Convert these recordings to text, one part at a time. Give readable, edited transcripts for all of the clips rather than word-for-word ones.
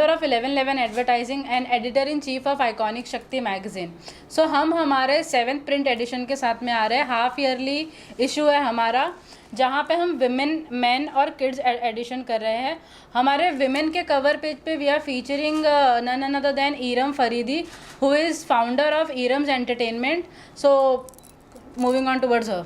Founder of 1111 advertising and editor in chief of iconic शक्ति magazine. सो हम हमारे 7th print addition के साथ में आ रहे हैं। हाफ ईयरली इशू है हमारा, जहाँ पे हम विमेन, मैन और किड्स एडिशन कर रहे हैं। हमारे विमेन के कवर पेज पे we are featuring none other than Iram Faridi, who is founder of Iram's entertainment. So moving on towards her.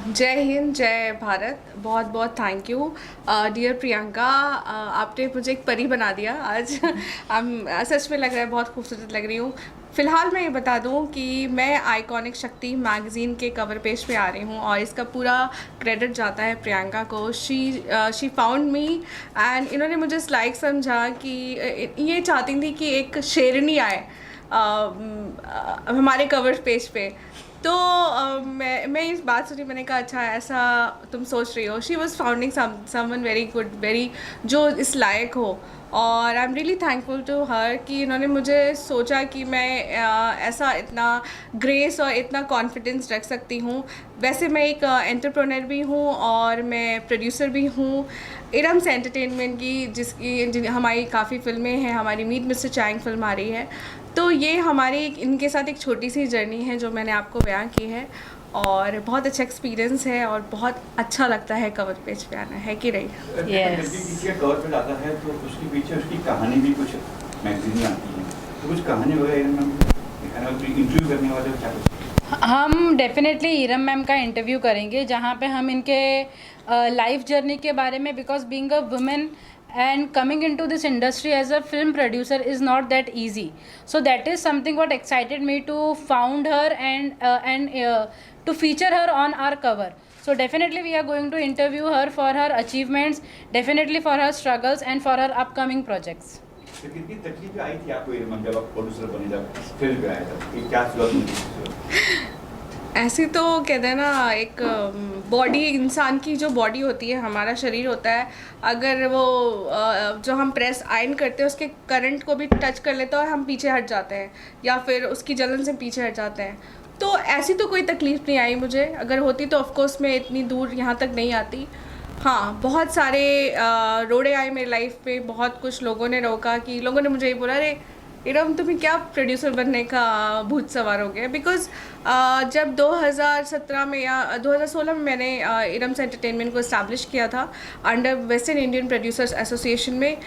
जय हिंद, जय भारत। बहुत बहुत थैंक यू डियर प्रियंका, आपने मुझे एक परी बना दिया आज। सच में लग रहा है बहुत खूबसूरत लग रही हूँ। फ़िलहाल मैं ये बता दूँ कि मैं आइकॉनिक शक्ति मैगज़ीन के कवर पेज पे आ रही हूँ और इसका पूरा क्रेडिट जाता है प्रियंका को। शी फाउंड मी एंड इन्होंने मुझे इस लायक समझा कि ये चाहती थी कि एक शेरनी आए हमारे कवर पेज पे। तो मैं इस बात सुनी, मैंने कहा अच्छा ऐसा तुम सोच रही हो। She was founding someone very good, very जो इस लायक हो, और I am really thankful to her कि इन्होंने मुझे सोचा कि मैं ऐसा इतना ग्रेस और इतना कॉन्फिडेंस रख सकती हूँ। वैसे मैं एक एंटरप्रेन्योर भी हूँ और मैं प्रोड्यूसर भी हूँ इरम्स एंटरटेनमेंट की, जिसकी हमारी काफ़ी फिल्में हैं। हमारी मीट मिस्टर चाइंग फिल्म आ रही है। तो ये हमारी इनके साथ एक छोटी सी जर्नी है जो मैंने आपको बयां की है, और बहुत अच्छा एक्सपीरियंस है और बहुत अच्छा लगता है कवर पेज पे आना, है कि नहीं? किसी का कवर पे आता है तो उसके पीछे उसकी कहानी भी कुछ मैगजीन में आती है, तो कुछ कहानी वगैरह इंटरव्यू करने वाले क्या कुछ? हम डेफिनेटली ईरम मैम का इंटरव्यू करेंगे, जहाँ पे हम इनके लाइफ जर्नी के बारे में, because being a women and coming into this industry as a film producer is not that easy. So that is something what excited me to found her and to feature her on our cover. So definitely we are going to interview her for her achievements, definitely for her struggles and for her upcoming projects. तो कितनी तकलीफ आई थी आपको इरम जब आप producer बने, जब film पे आए थे, क्या शुरुआत? ऐसी तो कहते हैं ना, एक बॉडी, इंसान की जो बॉडी होती है, हमारा शरीर होता है, अगर वो जो हम प्रेस आयरन करते हैं उसके करंट को भी टच कर लेते हैं और हम पीछे हट जाते हैं, या फिर उसकी जलन से पीछे हट जाते हैं। तो ऐसी तो कोई तकलीफ़ नहीं आई मुझे। अगर होती तो ऑफकोर्स मैं इतनी दूर यहाँ तक नहीं आती। हाँ, बहुत सारे रोड़े आए मेरी लाइफ पे, बहुत कुछ लोगों ने रोका, कि लोगों ने मुझे ये बोला, अरे इरम तुम्हें क्या प्रोड्यूसर बनने का भूत सवार हो गया। बिकॉज़ जब 2017 में या 2016 में मैंने इरम्स एंटरटेनमेंट को इस्टेब्लिश किया था under western Indian producers association में,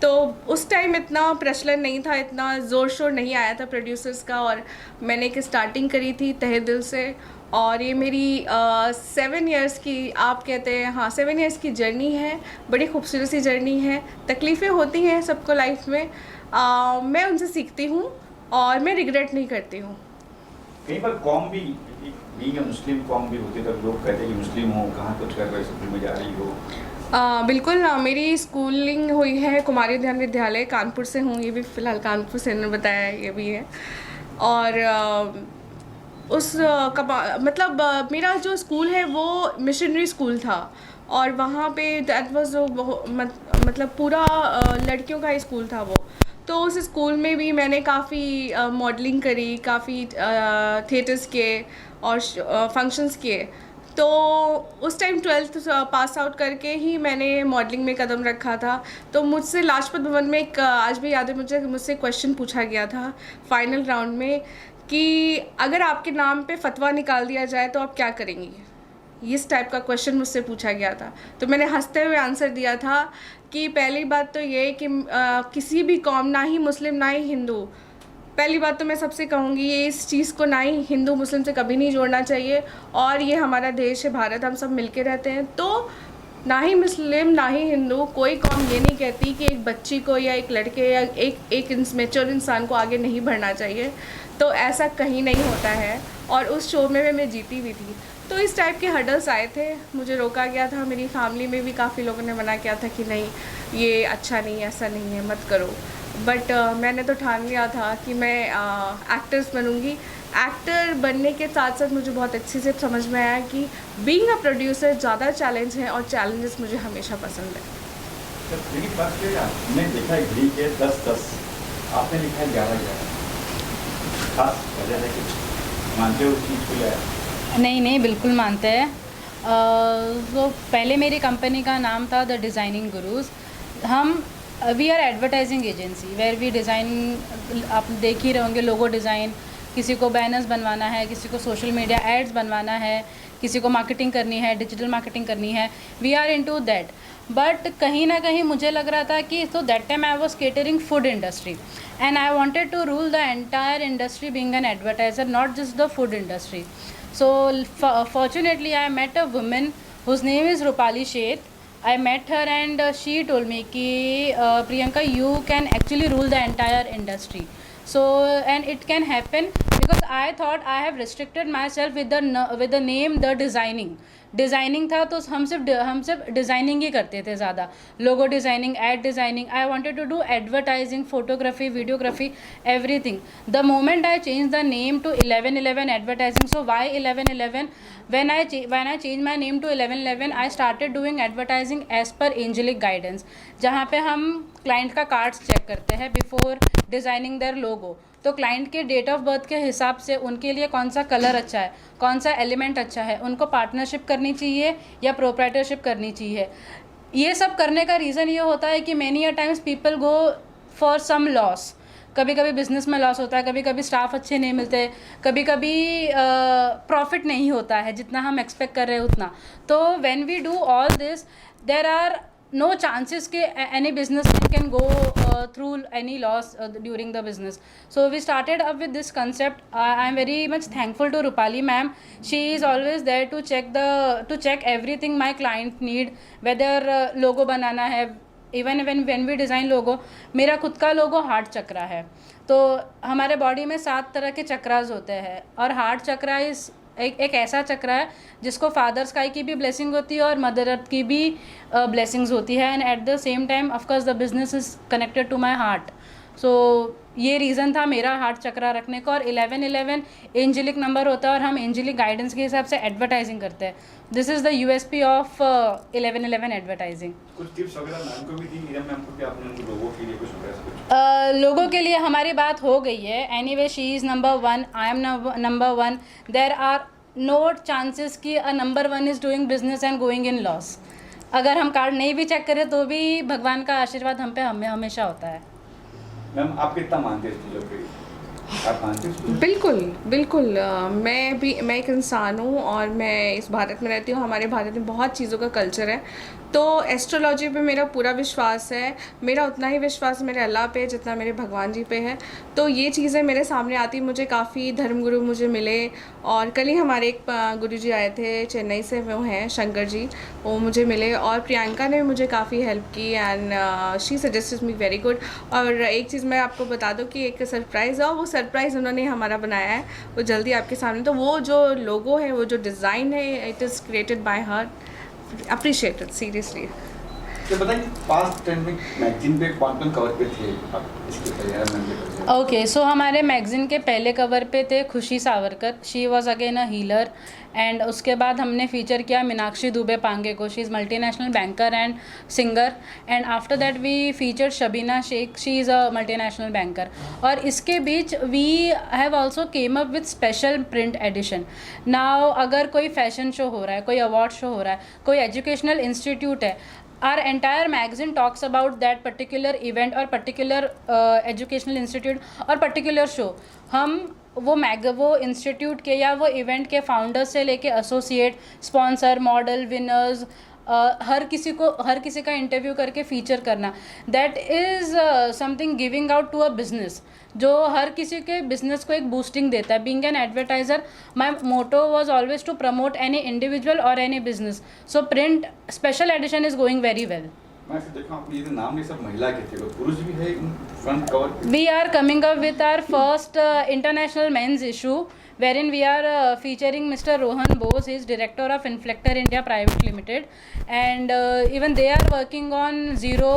तो उस टाइम इतना प्रचलन नहीं था, इतना ज़ोर शोर नहीं आया था प्रोड्यूसर्स का, और मैंने एक स्टार्टिंग करी थी तहे दिल से। और ये मेरी 7 इयर्स की, आप कहते हैं, हाँ 7 इयर्स की जर्नी है। बड़ी खूबसूरत सी जर्नी है। तकलीफ़ें होती हैं सबको लाइफ में, मैं उनसे सीखती हूँ और मैं रिग्रेट नहीं करती हूँ। कहीं पर कौम भी, बीइंग अ मुस्लिम कौम भी होती है, तो लोग कहते हैं कि मुस्लिम हो, कहाँ कुछ कर रहे हो, फिल्म में जा रही हो। बिल्कुल, मेरी स्कूलिंग हुई है कुमारी ध्यान विद्यालय, कानपुर से हूँ। ये भी फ़िलहाल कानपुर से इन्होंने बताया, ये भी है। और मतलब मेरा जो स्कूल है वो मिशनरी स्कूल था, और वहाँ पे दैट वाज मतलब पूरा लड़कियों का ही स्कूल था वो। तो उस स्कूल में भी मैंने काफ़ी मॉडलिंग करी, काफ़ी थिएटर्स किए और फंक्शंस किए। तो उस टाइम 12th पास आउट करके ही मैंने मॉडलिंग में कदम रखा था। तो मुझसे लाजपत भवन में एक, आज भी याद है मुझसे क्वेश्चन पूछा गया था फाइनल राउंड में, कि अगर आपके नाम पे फतवा निकाल दिया जाए तो आप क्या करेंगी। इस टाइप का क्वेश्चन मुझसे पूछा गया था। तो मैंने हंसते हुए आंसर दिया था कि पहली बात तो ये कि किसी भी कौम, ना ही मुस्लिम ना ही हिंदू, पहली बात तो मैं सबसे कहूँगी ये इस चीज़ को ना ही हिंदू मुस्लिम से कभी नहीं जोड़ना चाहिए। और ये हमारा देश है भारत, हम सब मिलके रहते हैं। तो ना ही मुस्लिम ना ही हिंदू, कोई कौम ये नहीं कहती कि एक बच्ची को या एक लड़के या एक मैच्योर इंसान को आगे नहीं बढ़ना चाहिए। तो ऐसा कहीं नहीं होता है, और उस शो में मैं जीती भी थी। तो इस टाइप के हर्डल्स आए थे, मुझे रोका गया था। मेरी फैमिली में भी काफ़ी लोगों ने मना किया था कि नहीं ये अच्छा नहीं है, ऐसा नहीं है, मत करो। बट मैंने तो ठान लिया था कि मैं एक्टर्स बनूँगी। एक्टर बनने के साथ साथ मुझे बहुत अच्छे से समझ में आया कि बीइंग अ प्रोड्यूसर ज़्यादा चैलेंज है, और चैलेंजेस मुझे हमेशा पसंद है। मैंने देखा है घड़ी के 10-10, आपने लिखा है 11-11, खास वजह है कि मानते हो उस चीज़ को? या नहीं, बिल्कुल मानते हैं। तो पहले मेरी कंपनी का नाम था द डिज़ाइनिंग गुरुज़, हम we are advertising agency where we design, आप देख ही रहे होंगे लोगो डिज़ाइन, किसी को बैनर्स बनवाना है, किसी को सोशल मीडिया एड्स बनवाना है, किसी को मार्केटिंग करनी है, डिजिटल मार्केटिंग करनी है, we are into that. But कहीं ना कहीं मुझे लग रहा था कि तो that time I was catering food industry and I wanted to rule the entire industry being an advertiser, not just the food industry. So fortunately I met a women whose name is Rupali Shaikh. I met her and she told me कि Priyanka, you can actually rule the entire industry. So and it can happen because I thought I have restricted myself with the name the designing था, तो हम सिर्फ designing ही करते थे ज़्यादा, logo designing, ad designing. I wanted to do advertising, photography, videography, everything. The moment I change the name to 1111 advertising. So why 1111? when I changed my name to 1111, I started doing advertising as per angelic guidance, जहाँ पे हम client का cards check करते हैं before designing there लोगो. तो client के date of birth के हिसाब से उनके लिए कौन सा कलर अच्छा है, कौन सा एलिमेंट अच्छा है, उनको पार्टनरशिप करनी चाहिए या प्रोप्राइटरशिप करनी चाहिए. ये सब करने का रीज़न ये होता है कि many a times people go for some loss. कभी कभी बिजनेस में लॉस होता है, कभी कभी स्टाफ अच्छे नहीं मिलते, कभी कभी प्रॉफिट नहीं होता है जितना हम एक्सपेक्ट कर रहे हैं उतना. तो when we do all this there are no chances कि any businessman can go through any loss during the business. So we started up with this concept. I am very much thankful to Rupali ma'am. She is always there to check everything my client need, whether logo बनाना है, even when we design logo. मेरा खुद का लोगो heart चक्रा है, तो हमारे body में 7 तरह के चक्रास होते हैं और हार्ट चक्रा इस एक ऐसा चक्र है जिसको फादर स्काई की भी ब्लेसिंग होती है और मदर अर्थ की भी ब्लेसिंग्स होती है. And at the same time of course the business is connected to my heart. So ये रीज़न था मेरा हार्ट चक्रा रखने का. और 1111 एंजेलिक नंबर होता है और हम एंजेलिक गाइडेंस के हिसाब से एडवर्टाइजिंग करते हैं. This is the USP of 1111 advertising. कुछ टिप्स वगैरह मैम को भी दी, नीरम मैम को, कि आपने उनको लोगों के लिए कुछ लोगों के लिए हमारी बात हो गई है. Anyway she is number 1, I am number 1. There are no chances कि number 1 is doing business and going in loss. अगर हम कार्ड नहीं भी चेक करें तो भी भगवान का आशीर्वाद हम पे हमेशा होता है. मैम आप कितना मानते हैं इस चीज़ों पे? आप मानते हैं? बिल्कुल बिल्कुल. मैं एक इंसान हूँ और मैं इस भारत में रहती हूँ. हमारे भारत में बहुत चीज़ों का कल्चर है, तो एस्ट्रोलॉजी पे मेरा पूरा विश्वास है. मेरा उतना ही विश्वास मेरे अल्लाह पे जितना मेरे भगवान जी पे है. तो ये चीज़ें मेरे सामने आती, मुझे काफ़ी धर्मगुरु मुझे मिले. और कल ही हमारे एक गुरु जी आए थे चेन्नई से, वो हैं शंकर जी, वो मुझे मिले. और प्रियंका ने मुझे काफ़ी हेल्प की and she suggested me very good. और एक चीज़ मैं आपको बता दूँ कि एक सरप्राइज़ है, वो सरप्राइज़ उन्होंने हमारा बनाया है, वो जल्दी आपके सामने. तो वो जो लोगो है, वो जो डिज़ाइन है, it is created by her. Appreciated seriously. तो बताइए पास्ट ट्रेंडिंग मैगजीन पे कौन कवर पे थे आप इसके पहले? ओके, सो हमारे मैगजीन के पहले कवर पे थे Khushi Savarkar. She was again a healer. And उसके बाद हमने फीचर किया मीनाक्षी दुबे पांगे को. She is multinational banker and singer. And after that we feature Shabina Shaikh. She is a multinational banker. और इसके बीच we have also came up with special print edition. Now अगर कोई फैशन शो हो रहा है, कोई अवार्ड शो हो रहा है, कोई एजुकेशनल इंस्टीट्यूट है, our entire magazine talks about that particular event or particular educational institute और particular show. हम वो इंस्टीट्यूट के या वो इवेंट के फाउंडर से लेके एसोसिएट, स्पॉन्सर, मॉडल, विनर्स, हर किसी का इंटरव्यू करके फीचर करना, that is something giving out to a business, जो हर किसी के बिजनेस को एक बूस्टिंग देता है. Being an advertiser, my motto was always to promote any individual और any business. So print special edition is going very well. मैं देखा आपने ये नाम नहीं, सब महिला के थे, पुरुष भी है फ्रंट कवर पे. We are coming up with our first international men's issue wherein we are featuring Mr. Rohan Bose. He is director of Inflector India Private Limited, and even they are working on zero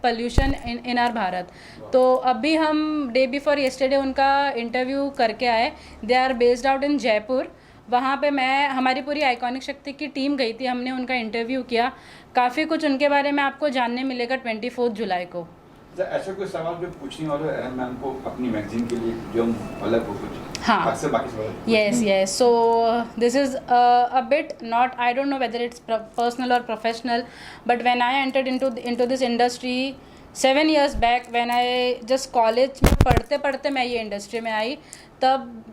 pollution in our Bharat. तो अभी हम day before yesterday उनका interview करके आए. They are based out in Jaipur. वहाँ पे हमारी पूरी आइकॉनिक शक्ति की टीम गई थी, हमने उनका इंटरव्यू किया. काफ़ी कुछ उनके बारे में आपको जानने मिलेगा 24 जुलाई को. ऐसा कोई सवाल जो पूछने वाले मैम को अपनी मैगजीन के लिए जो अलग हो कुछ? हाँ. अक्सर बाकी सब Yes. So this is a bit not. I don't know whether it's personal or professional, but when I entered into this industry 7 years back, when I just college में पढ़ते पढ़ते मैं ये इंडस्ट्री में आई, तब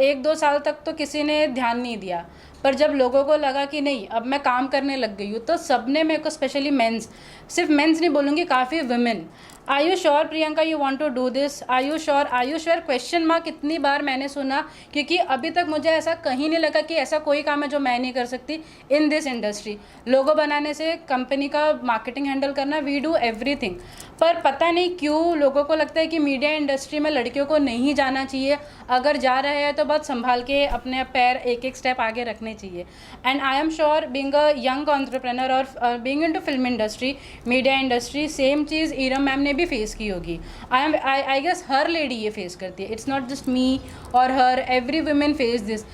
1-2 साल तक तो किसी ने ध्यान नहीं दिया, पर जब लोगों को लगा कि नहीं अब मैं काम करने लग गई हूँ, तो सबने मेरे को, स्पेशली मेंस, सिर्फ मेंस नहीं बोलूँगी, काफ़ी women, are you sure Priyanka you want to do this, are you sure question mark कितनी बार मैंने सुना, क्योंकि अभी तक मुझे ऐसा कहीं नहीं लगा कि ऐसा कोई काम है जो मैं नहीं कर सकती इन दिस इंडस्ट्री. लोगो बनाने से कंपनी का मार्केटिंग हैंडल करना, वी डू एवरीथिंग. पर पता नहीं क्यों लोगों को लगता है कि मीडिया इंडस्ट्री में लड़कियों को नहीं जाना चाहिए, अगर जा रहे हैं तो बहुत संभाल के अपने पैर एक एक स्टेप आगे रखने चाहिए. And I am sure being a young entrepreneur और being into film industry, media industry, same चीज़ इरम मैम ने भी फेस की होगी. आई गेस हर लेडी ये फेस करती है. इट्स नॉट जस्ट मी और her, every women face this.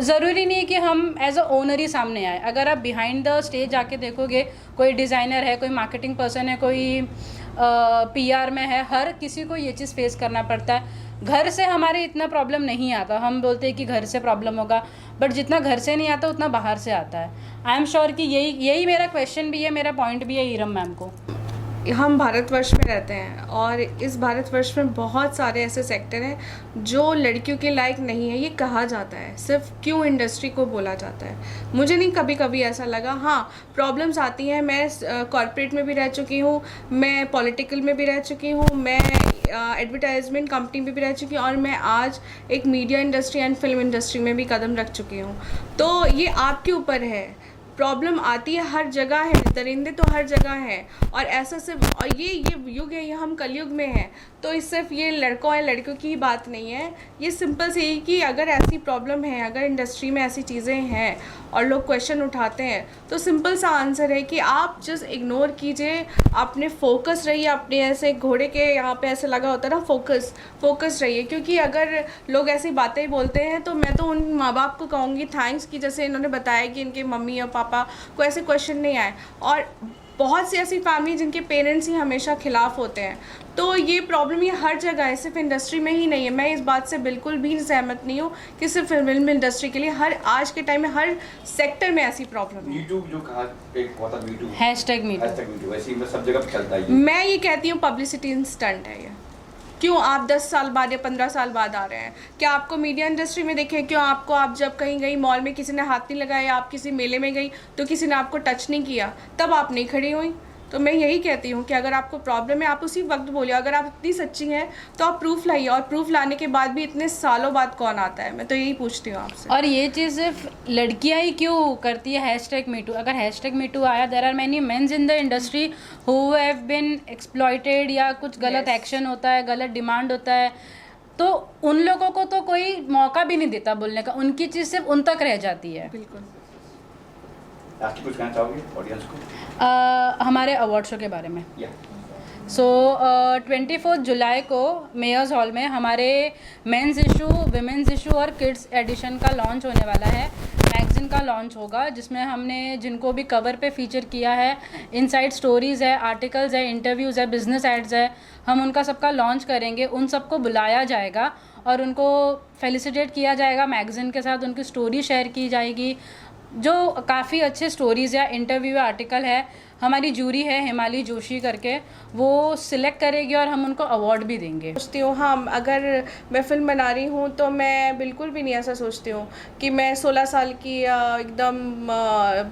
ज़रूरी नहीं कि हम एज अ ओनर ही सामने आए. अगर आप बिहाइंड द स्टेज आके देखोगे, कोई डिज़ाइनर है, कोई मार्केटिंग पर्सन है, कोई PR में है, हर किसी को ये चीज़ फेस करना पड़ता है. घर से हमारे इतना प्रॉब्लम नहीं आता. हम बोलते हैं कि घर से प्रॉब्लम होगा, बट जितना घर से नहीं आता उतना बाहर से आता है. आई एम श्योर कि यही मेरा क्वेश्चन भी है, मेरा पॉइंट भी है इरम मैम को. हम भारतवर्ष में रहते हैं और इस भारतवर्ष में बहुत सारे ऐसे सेक्टर हैं जो लड़कियों के लायक नहीं है, ये कहा जाता है. सिर्फ क्यों इंडस्ट्री को बोला जाता है, मुझे नहीं कभी कभी ऐसा लगा. हाँ, प्रॉब्लम्स आती हैं. मैं कॉर्पोरेट में भी रह चुकी हूँ, मैं पॉलिटिकल में भी रह चुकी हूँ, मैं एडवर्टाइजमेंट कंपनी में भी रह चुकी हूँ, और मैं आज एक media industry and film industry में भी कदम रख चुकी हूँ. तो ये आपके ऊपर है. प्रॉब्लम आती है, हर जगह है, दरिंदे तो हर जगह हैं. और ऐसा सिर्फ, और ये युग है, ये हम कलयुग में हैं, तो इस सिर्फ ये लड़कों या लड़कियों की ही बात नहीं है. ये सिंपल सी है कि अगर ऐसी प्रॉब्लम है, अगर इंडस्ट्री में ऐसी चीज़ें हैं और लोग क्वेश्चन उठाते हैं, तो सिंपल सा आंसर है कि आप जस्ट इग्नोर कीजिए, अपने फोकस रहिए. अपने ऐसे घोड़े के यहाँ पे ऐसे लगा होता है ना, फोकस रहिए. क्योंकि अगर लोग ऐसी बातें बोलते हैं, तो मैं तो उन माँ बाप को कहूँगी थैंक्स कि जैसे इन्होंने बताया कि इनके मम्मी और पापा को ऐसे क्वेश्चन नहीं आए. और बहुत सी ऐसी फैमिली जिनके पेरेंट्स ही हमेशा खिलाफ होते हैं. तो ये प्रॉब्लम ये हर जगह है, सिर्फ इंडस्ट्री में ही नहीं है. मैं इस बात से बिल्कुल भी सहमत नहीं हूँ कि सिर्फ फिल्म इंडस्ट्री के लिए, हर आज के टाइम में हर सेक्टर में ऐसी प्रॉब्लम है. यूट्यूब जो कहा एक बहुत मीटू, #MeToo वैसे ही सब जगह चलता है. मैं ये कहती हूँ पब्लिसिटी स्टंट है ये. क्यों आप 10 साल बाद या 15 साल बाद आ रहे हैं? क्या आपको मीडिया इंडस्ट्री में देखें? क्यों आपको, आप जब कहीं गई मॉल में किसी ने हाथ नहीं लगाया, आप किसी मेले में गई तो किसी ने आपको टच नहीं किया, तब आप नहीं खड़ी हुई? तो मैं यही कहती हूँ कि अगर आपको प्रॉब्लम है, आप उसी वक्त बोलिए. अगर आप इतनी सच्ची हैं तो आप प्रूफ लाइए. और प्रूफ लाने के बाद भी इतने सालों बाद कौन आता है? मैं तो यही पूछती हूँ आपसे. और ये चीज़ सिर्फ लड़कियां ही क्यों करती है #MeToo? अगर #MeToo आया, there are many mens in the industry who have been exploited, या कुछ गलत एक्शन होता है, गलत डिमांड होता है, तो उन लोगों को तो कोई मौका भी नहीं देता बोलने का. उनकी चीज़ सिर्फ उन तक रह जाती है. बिल्कुल. आप कुछ कहना चाहोगे ऑडियंस को? हमारे अवार्ड शो के बारे में. सो 24 जुलाई को मेयर्स हॉल में हमारे मेंस इशू, विमेंस इशू और किड्स एडिशन का लॉन्च होने वाला है. मैगज़ीन का लॉन्च होगा, जिसमें हमने जिनको भी कवर पे फीचर किया है, इनसाइड स्टोरीज़ है, आर्टिकल्स है, इंटरव्यूज़ है, बिजनेस एड्स है, हम उनका सबका लॉन्च करेंगे. उन सबको बुलाया जाएगा और उनको फेलिसिटेट किया जाएगा मैगज़ीन के साथ. उनकी स्टोरी शेयर की जाएगी, जो काफ़ी अच्छे स्टोरीज़ या इंटरव्यू या आर्टिकल है. हमारी जूरी है हिमाली जोशी करके, वो सिलेक्ट करेगी और हम उनको अवार्ड भी देंगे. सोचती हूँ, हाँ, अगर मैं फ़िल्म बना रही हूँ तो मैं बिल्कुल भी नहीं ऐसा सोचती हूँ कि मैं 16 साल की या एकदम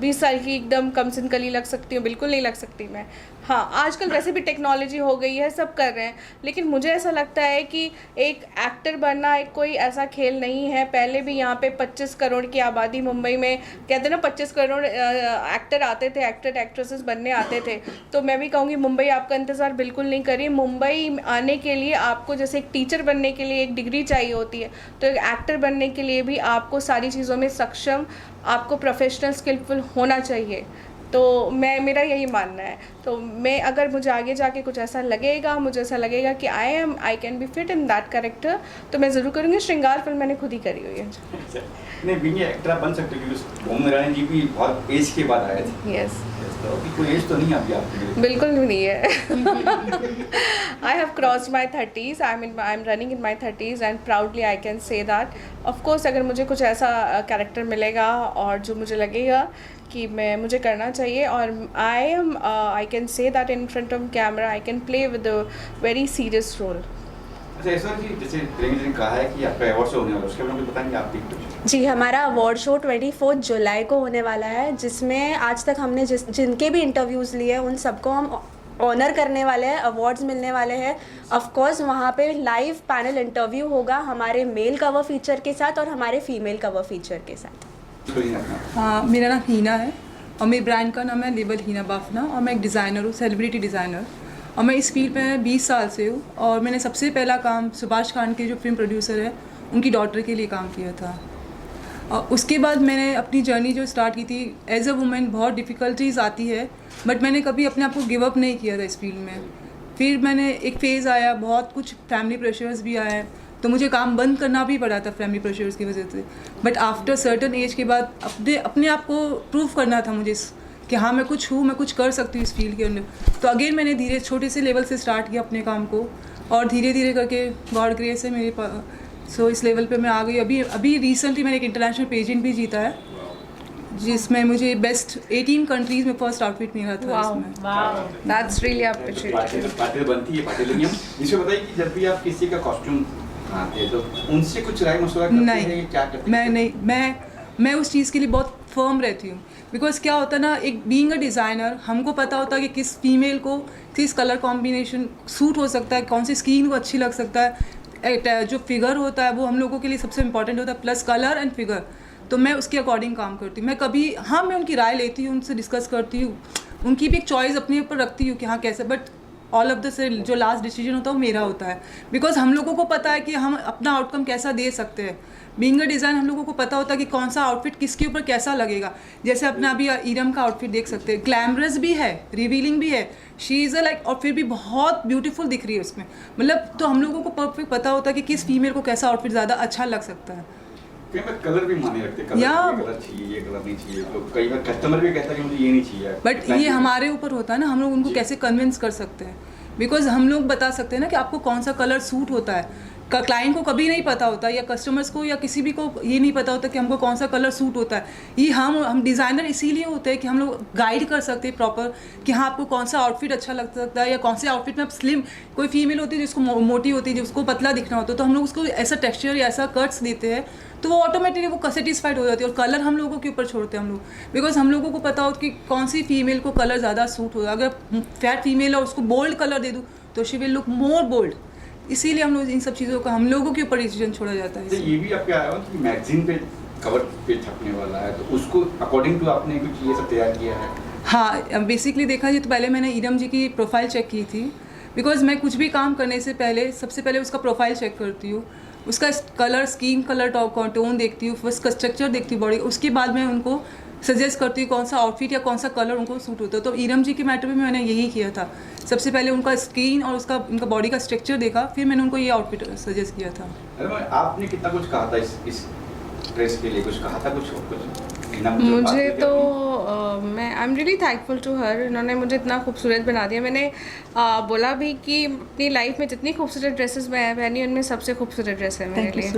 20 साल की एकदम कमसिन कली लग सकती हूँ. बिल्कुल नहीं लग सकती मैं. हाँ, आजकल वैसे भी टेक्नोलॉजी हो गई है, सब कर रहे हैं, लेकिन मुझे ऐसा लगता है कि एक एक्टर बनना एक कोई ऐसा खेल नहीं है. पहले भी यहाँ पे 25 करोड़ की आबादी मुंबई में, कहते ना 25 करोड़ एक्टर आते थे, एक्टर एक्ट्रेसेस बनने आते थे. तो मैं भी कहूँगी मुंबई आपका इंतज़ार बिल्कुल नहीं करिए. मुंबई आने के लिए आपको जैसे एक टीचर बनने के लिए एक डिग्री चाहिए होती है, तो एक एक्टर बनने के लिए भी आपको सारी चीज़ों में सक्षम, आपको प्रोफेशनल स्किलफुल होना चाहिए. तो मेरा यही मानना है। तो मैं अगर मुझे आगे जाके कुछ ऐसा लगेगा, मुझे ऐसा लगेगा कि I can be fit in that character, तो मैं ज़रूर करूँगी। श्रृंगार फिल्म मैंने खुद ही करी हुई है। नहीं, बीइंग एक्टर आप बन सकते हो क्योंकि भूमि ईरानी जी भी बहुत एज के बाद आए थे। यस, तो अभी कोई एज तो नहीं है अभी आपके लिए? बिल्कुल भी नहीं है। I have crossed my 30s, I am running in my 30s and proudly I can say that. Of course अगर मुझे कुछ ऐसा कैरेक्टर मिलेगा और जो मुझे लगेगा कि मुझे करना चाहिए, और I can say that in front of camera I can play with a very serious role. अच्छा ऐसा कि जैसे प्रेमी जी ने कहा है कि आपका अवार्ड शो होने वाला है, उसके बारे में मुझे बताएंगे आप भी कुछ? जी, हमारा अवार्ड शो 24 जुलाई को होने वाला है, जिसमें आज तक हमने जिनके भी इंटरव्यूज़ लिए उन सबको हम ऑनर करने वाले हैं, अवार्ड्स मिलने वाले हैं। ऑफ कोर्स वहाँ पे लाइव पैनल इंटरव्यू होगा हमारे मेल कवर फीचर के साथ और हमारे फीमेल कवर फीचर के साथ। हाँ, मेरा नाम हीना है और मेरे ब्रांड का नाम है लेबल हीना बाफना, और मैं एक डिज़ाइनर हूँ, सेलिब्रिटी डिज़ाइनर, और मैं इस फील्ड में 20 साल से हूँ। और मैंने सबसे पहला काम सुभाष खान के जो फिल्म प्रोड्यूसर है उनकी डॉटर के लिए काम किया था। और उसके बाद मैंने अपनी जर्नी जो स्टार्ट की थी एज अ वुमेन, बहुत डिफ़िकल्टीज़ आती है बट मैंने कभी अपने आप को गिव अप नहीं किया था इस फील्ड में। फिर मैंने एक फ़ेज़ आया, बहुत कुछ फैमिली प्रेशर्स भी आए, तो मुझे काम बंद करना भी पड़ा था फैमिली प्रेशर्स की वजह से। बट आफ्टर सर्टन एज के बाद अपने आप को प्रूव करना था मुझे कि हाँ मैं कुछ हूँ, मैं कुछ कर सकती हूँ इस फील्ड के अंदर। तो अगेन मैंने धीरे छोटे से लेवल से स्टार्ट किया अपने काम को, और धीरे धीरे करके गॉड ग्रेस है मेरे पास, सो इस लेवल पे मैं आ गई। अभी रिसेंटली मैंने एक इंटरनेशनल पेजेंट भी जीता है, जिसमें मुझे बेस्ट 18 कंट्रीज़ में फर्स्ट आउटफिट मिला था। इसमें दैट्स रियली अप्रिशिएटेड। पाटिल बनती है पाटिल नियम। इसमें बताइए कि जब भी आप किसी का कॉस्ट्यूम बनाते हैं तो उनसे कुछ राय मशवरा करते हैं कि क्या करते हैं? मैं उस चीज़ के लिए बहुत फर्म रहती हूँ, बिकॉज क्या होता है ना, एक बीइंग अ डिज़ाइनर हमको पता होता है कि किस फीमेल को किस कलर कॉम्बिनेशन सूट हो सकता है, कौन सी स्किन को अच्छी लग सकता है। जो फिगर होता है वो हम लोगों के लिए सबसे इंपॉर्टेंट होता है, प्लस कलर एंड फिगर। तो मैं उसके अकॉर्डिंग काम करती हूँ। मैं कभी मैं उनकी राय लेती हूँ, उनसे डिस्कस करती हूँ, उनकी भी एक चॉइस अपने ऊपर रखती हूँ कि हाँ कैसे, बट ऑल ऑफ द से जो लास्ट डिसीजन होता है वो मेरा होता है, बिकॉज हम लोगों को पता है कि हम अपना आउटकम कैसा दे सकते हैं। बीइंग अ डिज़ाइन हम लोगों को पता होता है कि कौन सा आउटफिट किसके ऊपर कैसा लगेगा। जैसे अपना अभी ईरम का आउटफिट देख सकते हैं, ग्लैमरस भी है, रिवीलिंग भी है, शी इज़ अ लाइक, और फिर भी बहुत ब्यूटीफुल दिख रही है उसमें। मतलब तो हम लोगों को परफेक्ट पता होता है कि किस फीमेल को कैसा आउटफिट ज़्यादा अच्छा लग सकता है। कई बार कलर भी माने रखते हैं, कलर चाहिए, ये कलर नहीं चाहिए, तो कई बार कस्टमर भी कहता है कि मुझे ये नहीं चाहिए। बट ये हमारे ऊपर होता है ना, हम लोग उनको कैसे कन्विंस कर सकते हैं, बिकॉज हम लोग बता सकते हैं ना कि आपको कौन सा कलर सूट होता है। क्लाइंट को कभी नहीं पता होता, या कस्टमर्स को या किसी भी को ये नहीं पता होता कि हमको कौन सा कलर सूट होता है। ये हम डिज़ाइनर इसीलिए होते हैं कि हम लोग गाइड कर सकते हैं प्रॉपर कि हाँ आपको कौन सा आउटफिट अच्छा लग सकता है, या कौन से आउटफिट में आप स्लिम, कोई फीमेल होती है जिसको मोटी होती है, जिसको पतला दिखना होता है, तो हम लोग उसको ऐसा टेक्सचर या ऐसा कट्स देते हैं तो वो ऑटोमेटिकली वो सेटिस्फाइड हो जाती है। और कलर हम लोगों के ऊपर छोड़ते हैं हम लोग, बिकॉज हम लोगों को पता हो कि कौन सी फीमेल को कलर ज़्यादा सूट होगा। अगर फैट फीमेल है उसको बोल्ड कलर दे दूँ तो she will look more bold, इसीलिए हम लोग इन सब चीज़ों का हम लोगों के ऊपर डिसीजन छोड़ा जाता है। तो ये भी आपके आया हो कि मैगजीन पे कवर पे छपने वाला है, तो उसको अकॉर्डिंग टू आपने कुछ ये सब तैयार किया है? हाँ, बेसिकली देखा जाए तो पहले मैंने ईरम जी की प्रोफाइल चेक की थी, बिकॉज मैं कुछ भी काम करने से पहले सबसे पहले उसका प्रोफाइल चेक करती हूँ, उसका कलर, स्किन कलर, टोन देखती हूँ, उसका स्ट्रक्चर देखती हूँ बॉडी, उसके बाद मैं उनको सजेस्ट करती हूँ कौन सा आउटफिट या कौन सा कलर उनको सूट होता है। तो ईरम जी के मैटर में मैंने यही किया था, सबसे पहले उनका स्किन और उनका बॉडी का स्ट्रक्चर देखा, फिर मैंने उनको ये आउटफिट सजेस्ट किया था। अरे आपने कितना कुछ कहा था इस ड्रेस के लिए, कुछ कहा था कुछ? मुझे तो मैं I am really thankful to her, इन्होंने मुझे इतना खूबसूरत बना दिया। मैंने बोला भी कि अपनी लाइफ में जितनी खूबसूरत ड्रेसेस मैं पहनी उनमें सबसे खूबसूरत ड्रेस है मेरे लिए,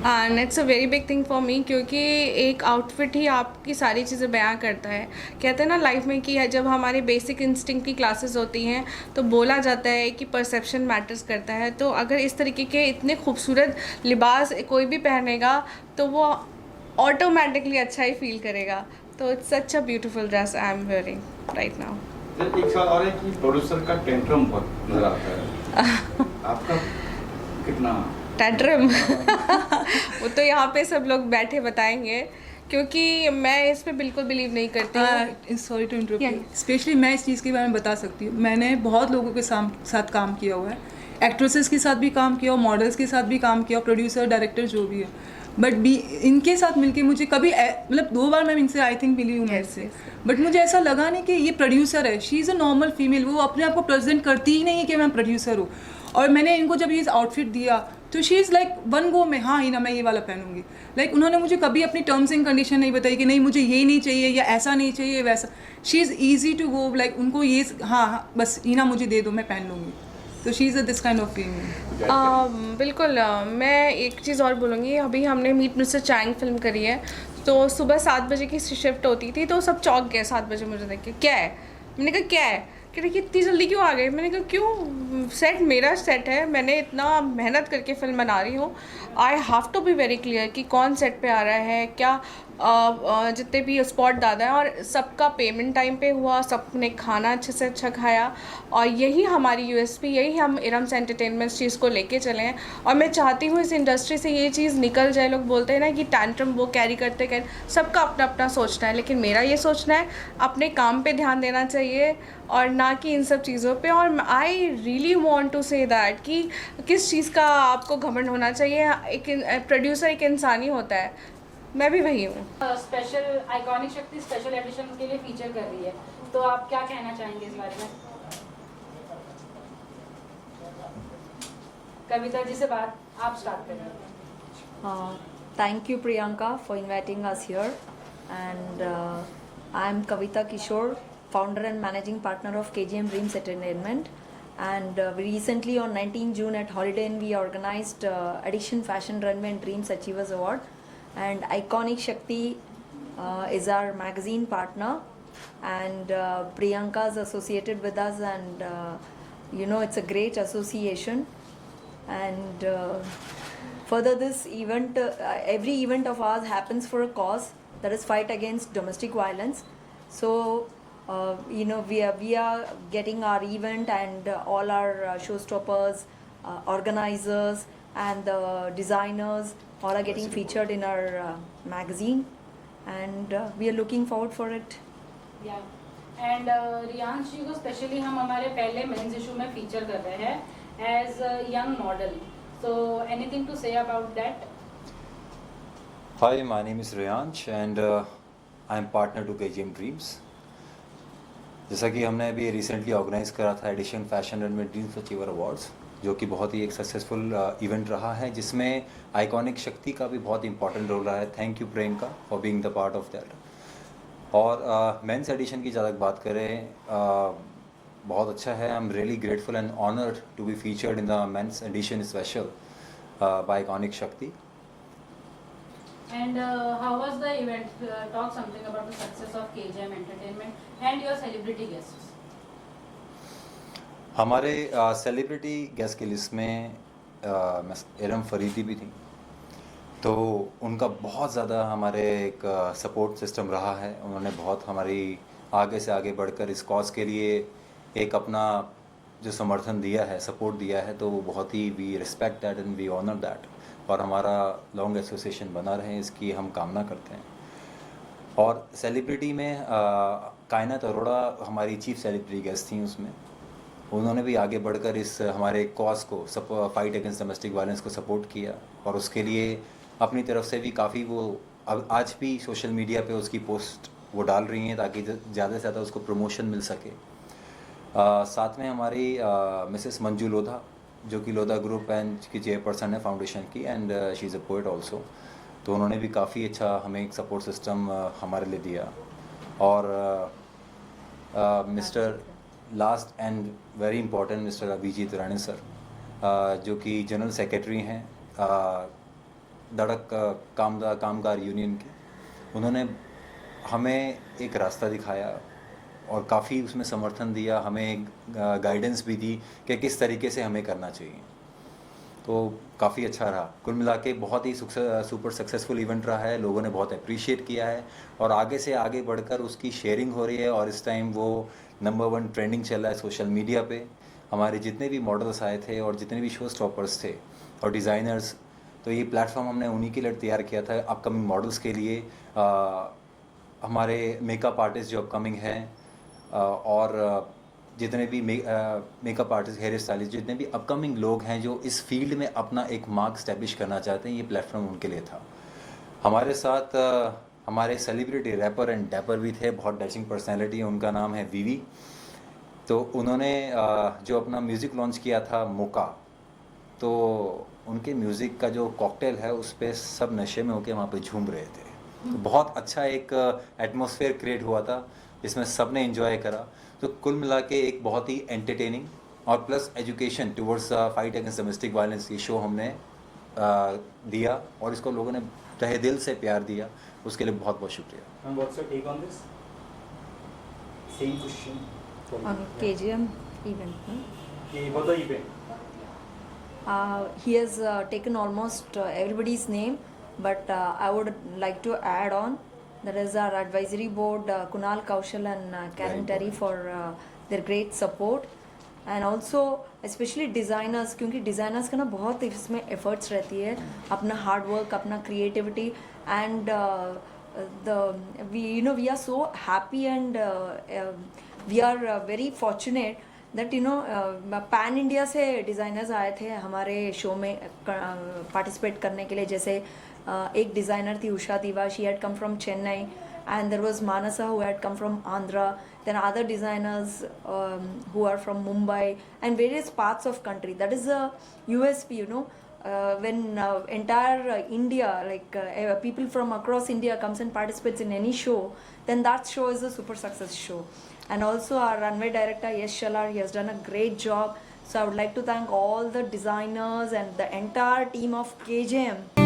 and it's a very big thing for me, क्योंकि एक आउटफिट ही आपकी सारी चीज़ें बयां करता है। कहते हैं ना लाइफ में कि जब हमारे बेसिक इंस्टिंक्ट की क्लासेस होती हैं तो बोला जाता है कि परसेप्शन मैटर्स करता है। तो अगर इस तरीके के इतने खूबसूरत लिबास कोई भी पहनेगा तो वो ऑटोमेटिकली अच्छा ही फील करेगा। तो it's such a beautiful dress I am wearing right now. एक सवाल और है कि प्रोड्यूसर का टेंट्रम बहुत नजर आता है, आपका कितना टेंट्रम? वो तो यहाँ पे सब लोग बैठे बताएंगे, क्योंकि मैं इस पे बिल्कुल बिलीव नहीं करती। सॉरी टू इंटरप्ट, स्पेशली मैं इस चीज़ के बारे में बता सकती हूँ। मैंने बहुत लोगों के साथ काम किया हुआ है, एक्ट्रेसेस के साथ भी काम किया, मॉडल्स के साथ भी काम किया, प्रोड्यूसर, डायरेक्टर जो भी है। बट बी इनके साथ मिलके मुझे कभी मतलब 2 बार मैं इनसे आई थिंक मिली हूँ मैं इससे, बट मुझे ऐसा लगा नहीं कि ये प्रोड्यूसर है. She is a normal female, वो अपने आप को प्रेजेंट करती ही नहीं है कि मैं प्रोड्यूसर हूँ. और मैंने इनको जब ये आउटफिट दिया तो she is like one go में, हाँ हिना मैं ये वाला पहनूंगी. लाइक उन्होंने मुझे कभी अपनी टर्म्स एंड कंडीशन नहीं बताई कि नहीं मुझे ये नहीं चाहिए या ऐसा नहीं चाहिए वैसा. She is easy to go, like उनको ये हाँ बस हिना मुझे दे दो मैं पहन लूँगी. तो she is a this kind of female. बिल्कुल मैं एक चीज़ और बोलूँगी. अभी हमने मीट मिस्टर चैंग फिल्म करी है, तो सुबह 7 बजे की शिफ्ट होती थी, तो सब चौंक गए 7 बजे मुझे देख के. क्या है? मैंने कहा क्या है? कह रही कि इतनी जल्दी क्यों आ गए? मैंने कहा क्यों, सेट मेरा सेट है, मैंने इतना मेहनत करके फिल्म बना रही हूँ. I have to be very clear कि कौन सेट पे आ रहा है, क्या जितने भी स्पॉट दादा हैं, और सबका पेमेंट टाइम पे हुआ, सबने खाना अच्छे से अच्छा खाया. और यही हमारी यूएसपी, यही हम इरम्स एंटरटेनमेंट चीज़ को लेके चले हैं. और मैं चाहती हूँ इस इंडस्ट्री से ये चीज़ निकल जाए. लोग बोलते हैं ना कि टैंट्रम वो कैरी करते सबका अपना अपना सोचना है, लेकिन मेरा ये सोचना है अपने काम पे ध्यान देना चाहिए और ना कि इन सब चीज़ों पे. और I really want to say that कि किस चीज़ का आपको घमंड होना चाहिए. एक प्रोड्यूसर एक इंसान ही होता है, मैं भी वही हूँ. स्पेशल आइकॉनिक शक्ति स्पेशल एडिशन के लिए फीचर कर रही है, तो आप क्या कहना चाहेंगे इस बारे में? कविता जी से बात आप स्टार्ट करें. Thank you, Priyanka, for inviting us here. And I'm Kavita Kishore, founder and managing partner of KGM Dreams Entertainment. And we recently, on 19 June at Holiday Inn, we organized Addiction Fashion Runway and Dreams Achievers Award. And Iconic Shakti is our magazine partner. And Priyanka is associated with us, and it's a great association. And further, this event, every event of ours happens for a cause, that is fight against domestic violence. So we are getting our event, and all our showstoppers, organizers, and the designers all are getting featured in our magazine, and we are looking forward for it. या and Riyansh जी को specially हम हमारे पहले mains issue में feature कर रहे हैं as young model. So anything to say about that? Hi, my name is Riyansh and I am partner to KGM Dreams. जैसा कि हमने अभी रिसेंटली ऑर्गेनाइज करा था edition fashion runway dreams achiever awards, जो कि बहुत ही एक सक्सेसफुल इवेंट रहा है, जिसमें आइकॉनिक शक्ति का भी बहुत इंपॉर्टेंट रोल रहा है. Thank you Priyanka for being the part of that. और मेंस एडिशन की ज़्यादा बात करें, बहुत अच्छा है. I am really grateful and honoured to be featured in the men's edition special by iconic Shakti. And how was the event? Talk something about the success of KGM Entertainment and your celebrity guests. हमारे celebrity guest की list में इरम फरीदी भी थी, तो उनका बहुत ज़्यादा हमारे एक सपोर्ट सिस्टम रहा है. उन्होंने बहुत हमारी आगे से आगे बढ़कर इस कॉज के लिए एक अपना जो समर्थन दिया है, सपोर्ट दिया है, तो वो बहुत ही we respect that and we honour that. और हमारा लॉन्ग एसोसिएशन बना रहे, इसकी हम कामना करते हैं. और सेलिब्रिटी में कायनात अरोड़ा हमारी चीफ सेलिब्रिटी गेस्ट थी. उसमें उन्होंने भी आगे बढ़कर इस हमारे कॉज को फाइट अगेंस्ट डोमेस्टिक वायलेंस को सपोर्ट किया, और उसके लिए अपनी तरफ से भी काफ़ी वो अब आज भी सोशल मीडिया पे उसकी पोस्ट वो डाल रही हैं ताकि ज़्यादा से ज़्यादा उसको प्रमोशन मिल सके. साथ में हमारी मिसेस मंजू लोधा, जो कि लोधा ग्रुप एंड की चेयरपर्सन है फाउंडेशन की, and she is a poet also. तो उन्होंने भी काफ़ी अच्छा हमें एक सपोर्ट सिस्टम हमारे लिए दिया. और mister last and very important mister Abhijit Rane sir, जो कि जनरल सेक्रेटरी हैं धड़क कामगार यूनियन की. उन्होंने हमें एक रास्ता दिखाया और काफ़ी उसमें समर्थन दिया, हमें गाइडेंस भी दी कि किस तरीके से हमें करना चाहिए. तो काफ़ी अच्छा रहा. कुल मिला के बहुत ही सुपर सक्सेसफुल इवेंट रहा है. लोगों ने बहुत अप्रिशिएट किया है और आगे से आगे बढ़कर उसकी शेयरिंग हो रही है. और इस टाइम वो नंबर 1 ट्रेंडिंग चल रहा है सोशल मीडिया पे. हमारे जितने भी मॉडल्स आए थे और जितने भी शो स्टॉपर्स थे और डिज़ाइनर्स, तो ये प्लेटफॉर्म हमने उन्हीं के लिए तैयार किया था अपकमिंग मॉडल्स के लिए. हमारे मेकअप आर्टिस्ट जो अपकमिंग हैं और जितने भी मेकअप आर्टिस्ट, हेयर स्टाइलिस्ट, जितने भी अपकमिंग लोग हैं जो इस फील्ड में अपना एक मार्क स्टैब्लिश करना चाहते हैं, ये प्लेटफॉर्म उनके लिए था. हमारे साथ हमारे सेलिब्रिटी रैपर एंड डैपर भी थे, बहुत डैशिंग पर्सनैलिटी है, उनका नाम है वीवी। तो उन्होंने जो अपना म्यूज़िक लॉन्च किया था मोका, तो उनके म्यूज़िक का जो कॉकटेल है उस पे सब नशे में होके वहाँ पे झूम रहे थे। तो बहुत अच्छा एक एटमॉस्फेयर क्रिएट हुआ था जिसमें सब ने इन्जॉय करा। तो कुल मिला के एक बहुत ही एंटरटेनिंग और plus education towards fight against domestic violence ये शो हमने दिया और इसको लोगों ने तहे दिल से प्यार दिया, उसके लिए बहुत बहुत शुक्रिया। And what's your take on this? Same question. from On KGM event, no? कि what the event? He has taken almost everybody's name, but I would like to add on that is our advisory board, Kunal Kaushal and Karen Terry for their great support, and also especially designers, क्योंकि designers का ना बहुत इसमें efforts रहती है, अपना hard work, अपना creativity, and we are so happy and we are very fortunate that pan India से डिज़ाइनर्स आए थे हमारे शो में पार्टिसिपेट करने के लिए। जैसे एक डिज़ाइनर थी Usha Tiwa, she had come from Chennai, and there was Manasa who had come from Andhra, then other designers who are from Mumbai and various parts of country. That is a USP, when entire India, like people from across India comes and participates in any show, then that show is a super success show. And also our runway director Yash Shalar, he has done a great job. So I would like to thank all the designers and the entire team of KJM.